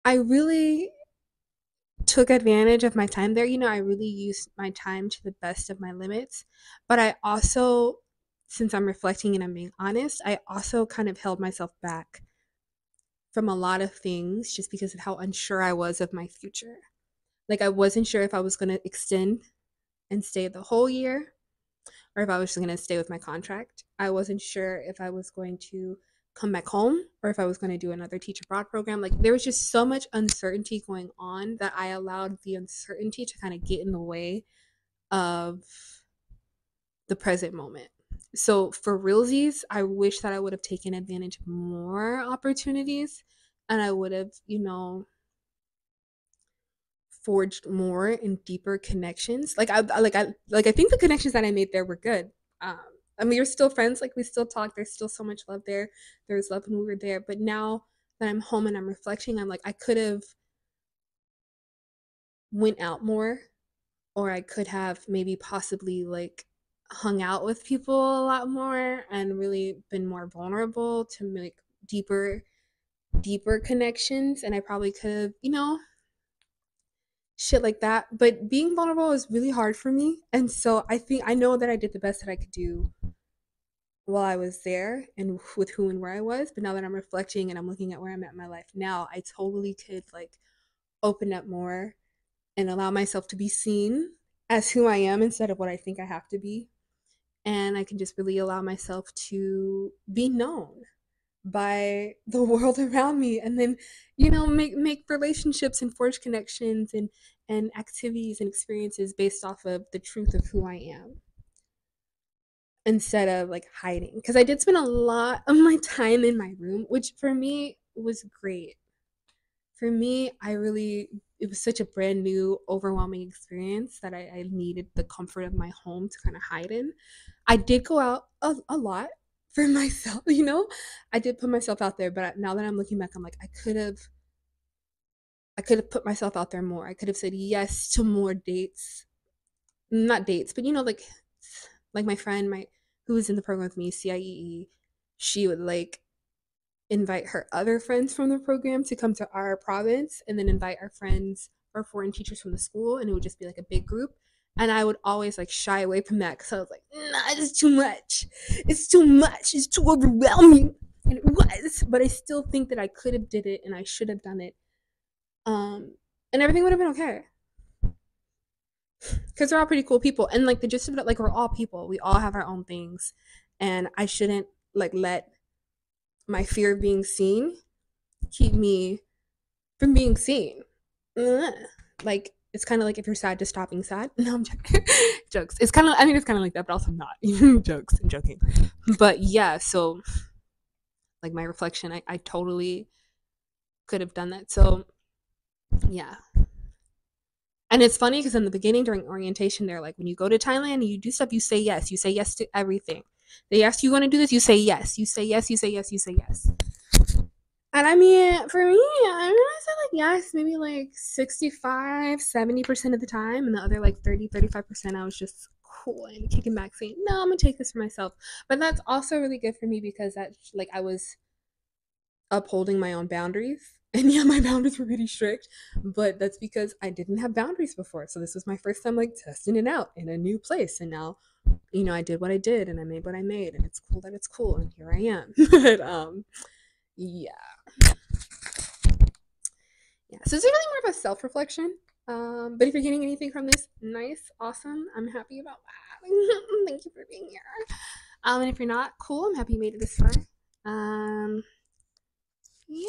I really took advantage of my time there. I really used my time to the best of my limits. But I also, since I'm reflecting and I'm being honest, I also kind of held myself back from a lot of things just because of how unsure I was of my future. Like, I wasn't sure if I was going to extend and stay the whole year or if I was just going to stay with my contract. I wasn't sure if I was going to come back home or if I was going to do another teach abroad program. Like, there was just so much uncertainty going on that I allowed the uncertainty to kind of get in the way of the present moment. So for realsies, I wish that I would have taken advantage of more opportunities and I would have, forged more and deeper connections. I think the connections that I made there were good. Um, I mean, we're still friends. Like, we still talk. There's still so much love there. There was love when we were there. But now that I'm home and I'm reflecting, I'm like, I could have went out more, or I could have maybe possibly like hung out with people a lot more and really been more vulnerable to make deeper, deeper connections. And I probably could have, shit like that. But being vulnerable is really hard for me. And so I think I know that I did the best that I could do while I was there and with who and where I was. But now that I'm reflecting and I'm looking at where I'm at in my life now, I totally could like open up more and allow myself to be seen as who I am instead of what I think I have to be. And I can just really allow myself to be known by the world around me and then make relationships and forge connections and activities and experiences based off of the truth of who I am instead of like hiding, because I did spend a lot of my time in my room, which for me was great. For me, it was such a brand new overwhelming experience that I needed the comfort of my home to kind of hide in. I did go out a lot for myself, I did put myself out there, but now that I'm looking back, I'm like, I could have put myself out there more. I could have said yes to more dates, not dates, but like my friend, my who was in the program with me, CIEE, she would like invite her other friends from the program to come to our province and then invite our friends or foreign teachers from the school, and it would just be like a big group. And I would always like shy away from that because I was like, nah, it's too much. It's too much. It's too overwhelming. And it was, but I still think that I could have did it and I should have done it. Um, and everything would have been okay because they're all pretty cool people. And like the gist of it, like we're all people. We all have our own things, and I shouldn't like let my fear of being seen keep me from being seen. Ugh. Like, it's kind of like if you're sad, just stop being sad. No, I'm joking. Jokes. It's kind of, I think it's kind of like that, but also not. Jokes. I'm joking. But yeah, so like my reflection, I totally could have done that. So yeah. And it's funny because in the beginning during orientation, they're like, when you go to Thailand and you do stuff, you say yes. You say yes to everything. They ask you want to do this, you say yes. You say yes, you say yes, you say yes. And I mean, for me, I mean, I said like yes, maybe like 65, 70% of the time. And the other like 30, 35%, I was just cool and kicking back saying, no, I'm going to take this for myself. But that's also really good for me because that, like, I was upholding my own boundaries. And yeah, my boundaries were pretty strict, but that's because I didn't have boundaries before. So this was my first time like testing it out in a new place. And now, I did what I did and I made what I made. And it's cool that it's cool. And here I am. But yeah. Yeah, so it's really more of a self reflection. But if you're getting anything from this, nice, awesome. I'm happy about that. Thank you for being here. And if you're not, cool. I'm happy you made it this far. Um, yeah.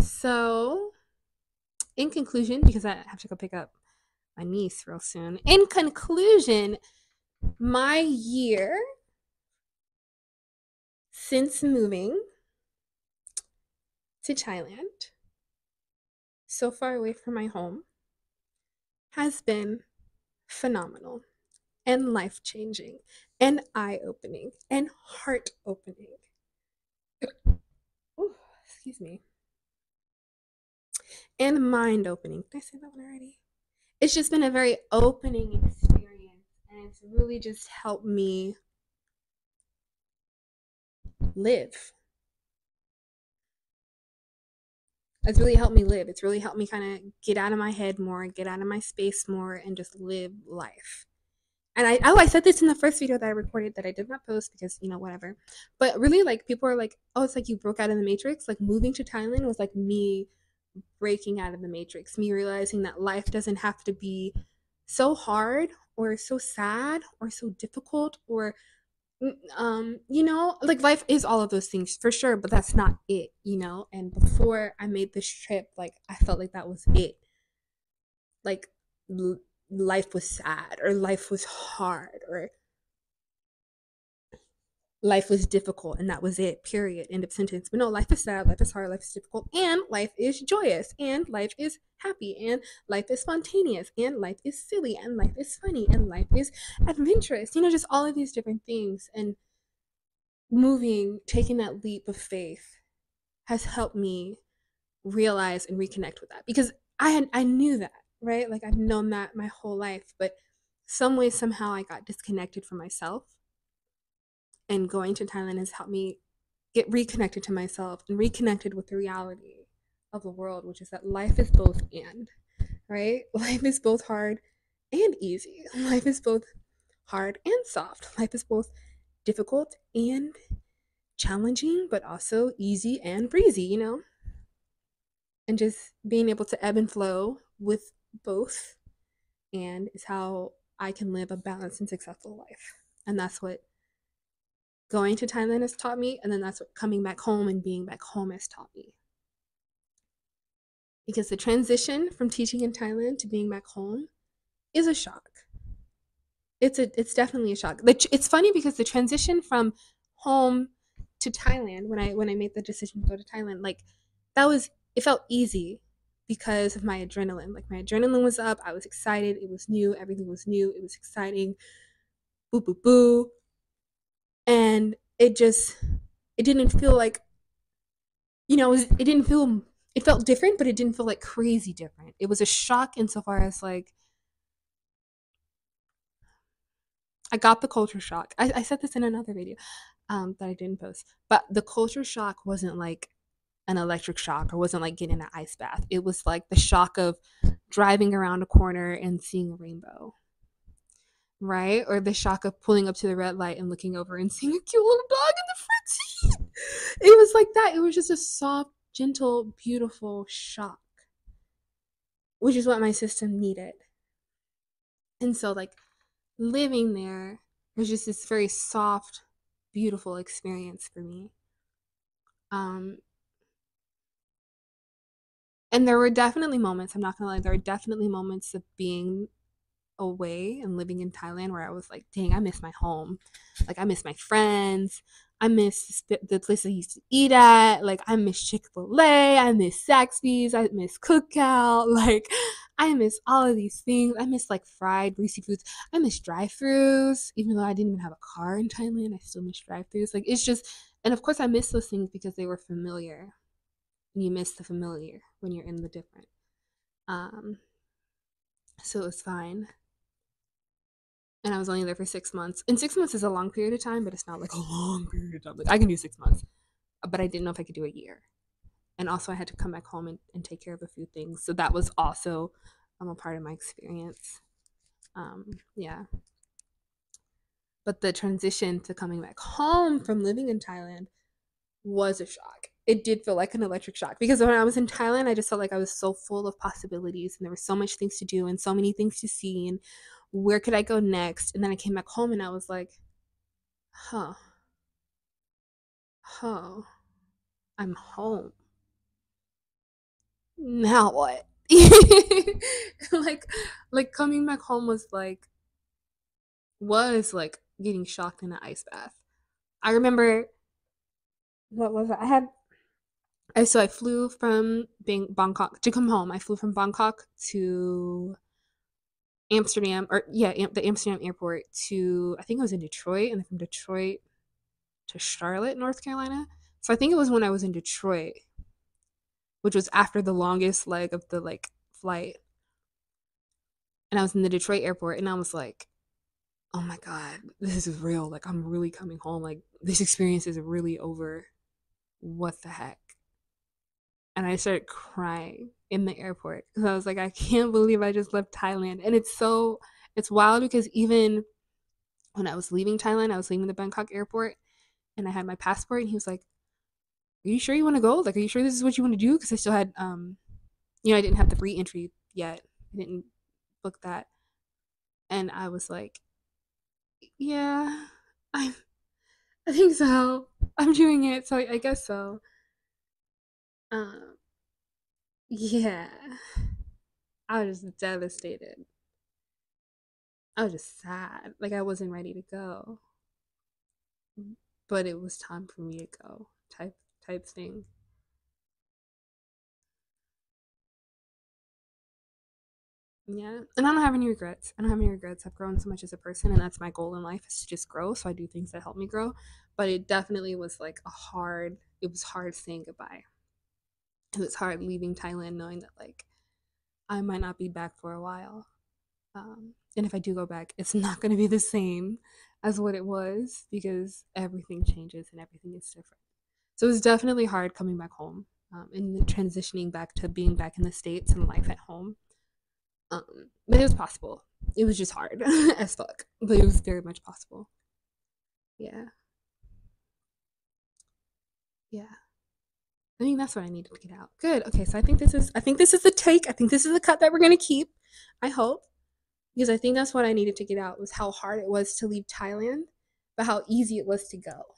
So, in conclusion, because I have to go pick up my niece real soon. In conclusion, my year since moving to Thailand, so far away from my home, has been phenomenal and life changing and eye opening and heart opening. Oh, excuse me. And mind opening. Did I say that one already? It's just been a very opening experience, and it's really just helped me live. It's really helped me live. It's really helped me kind of get out of my head more, get out of my space more, and just live life. And I said this in the first video that I recorded that I did not post because, whatever. But really, like, people are like, oh, it's like you broke out of the matrix. Like, moving to Thailand was like me breaking out of the matrix, me realizing that life doesn't have to be so hard or so sad or so difficult or like life is all of those things for sure, but that's not it. And before I made this trip, like I felt like that was it. Like l- life was sad or life was hard or life was difficult and that was it, period, end of sentence. But no, life is sad, life is hard, life is difficult, and life is joyous, and life is happy, and life is spontaneous, and life is silly, and life is funny, and life is adventurous, just all of these different things. And moving, taking that leap of faith has helped me realize and reconnect with that, because I knew that, right? Like I've known that my whole life, but some way somehow I got disconnected from myself, and going to Thailand has helped me get reconnected to myself and reconnected with the reality of the world, which is that life is both and, right? Life is both hard and easy. Life is both hard and soft. Life is both difficult and challenging, but also easy and breezy. And just being able to ebb and flow with both and is how I can live a balanced and successful life. And that's what going to Thailand has taught me, and then that's what coming back home and being back home has taught me. Because the transition from teaching in Thailand to being back home is a shock. It's definitely a shock. It's funny because the transition from home to Thailand, when I made the decision to go to Thailand, like that was it felt easy because of my adrenaline. Like my adrenaline was up, I was excited, it was new, everything was new, it was exciting, boo boo boo. And it didn't feel like it didn't feel it felt different, but it didn't feel like crazy different. It was a shock insofar as like I got the culture shock. I said this in another video that I didn't post, but the culture shock wasn't like an electric shock or wasn't like getting an ice bath. It was like the shock of driving around a corner and seeing a rainbow, right? Or the shock of pulling up to the red light and looking over and seeing a cute little dog in the front seat. It was like that. It was just a soft, gentle, beautiful shock, which is what my system needed. And so, like, living there was just this very soft, beautiful experience for me. Um, and there were definitely moments, I'm not gonna lie, there were definitely moments of being away and living in Thailand where I was like, dang, I miss my home. Like, I miss my friends. I miss the place I used to eat at. Like, I miss Chick-fil-A. I miss Zaxby's. I miss Cookout. Like, I miss all of these things. I miss like fried greasy foods. I miss drive-throughs. Even though I didn't even have a car in Thailand, I still miss drive-throughs. Like, it's just, and of course I miss those things because they were familiar. And you miss the familiar when you're in the different. Um, so it was fine. And I was only there for 6 months. And 6 months is a long period of time, but it's not like a long period of time. Like I can do 6 months, but I didn't know if I could do a year. And also, I had to come back home and take care of a few things. So that was also a part of my experience. Yeah. But the transition to coming back home from living in Thailand was a shock. It did feel like an electric shock because when I was in Thailand, I just felt like I was so full of possibilities and there were so much things to do and so many things to see and where could I go next? And then I came back home and I was like, huh, huh, I'm home. Now what? like like coming back home was like getting shocked in an ice bath. I remember what was it? I flew from Bangkok to come home. I flew from Bangkok to Amsterdam, or yeah, the Amsterdam airport to I think I was in Detroit, and then from Detroit to Charlotte, North Carolina. So I think it was when I was in Detroit, which was after the longest leg of the like flight. And I was in the Detroit airport and I was like, "Oh my god, this is real. Like I'm really coming home. Like this experience is really over. What the heck?" and I started crying in the airport because I was like, I can't believe I just left Thailand. And it's wild because even when I was leaving Thailand, I was leaving the Bangkok airport and I had my passport, and he was like, "Are you sure you want to go? Like, are you sure this is what you want to do?" Because I still had, I didn't have the re-entry yet. I didn't book that, and I was like, "Yeah, I, I think so. I'm doing it, so I guess so." Um, yeah, I was just devastated. I was just sad. Like I wasn't ready to go, but it was time for me to go. Type thing. Yeah, and I don't have any regrets. I don't have any regrets. I've grown so much as a person, and that's my goal in life is to just grow. So I do things that help me grow. But it definitely was like a hard. It was hard saying goodbye. It was hard leaving Thailand, knowing that like I might not be back for a while. And if I do go back, it's not going to be the same as what it was because everything changes and everything is different. So it was definitely hard coming back home, and transitioning back to being back in the States and life at home. But it was possible. It was just hard as fuck, but it was very much possible. Yeah, yeah. I think that's what I needed to get out. Good. Okay, so I think this is the take. I think this is the cut that we're gonna keep. I hope because I think that's what I needed to get out was how hard it was to leave Thailand, but how easy it was to go.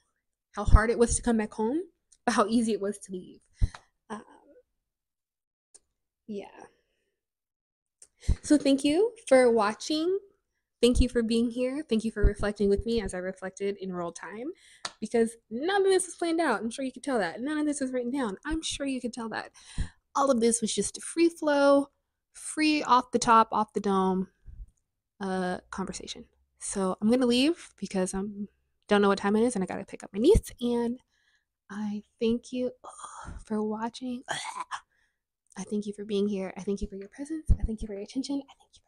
How hard it was to come back home, but how easy it was to leave. Um, yeah. So thank you for watching. Thank you for being here. Thank you for reflecting with me as I reflected in real time because none of this was planned out. I'm sure you could tell that. None of this was written down. I'm sure you could tell that. All of this was just a free flow, free off the top, off the dome conversation. So I'm going to leave because I don't know what time it is and I got to pick up my niece. And I thank you for watching. I thank you for being here. I thank you for your presence. I thank you for your attention. I thank you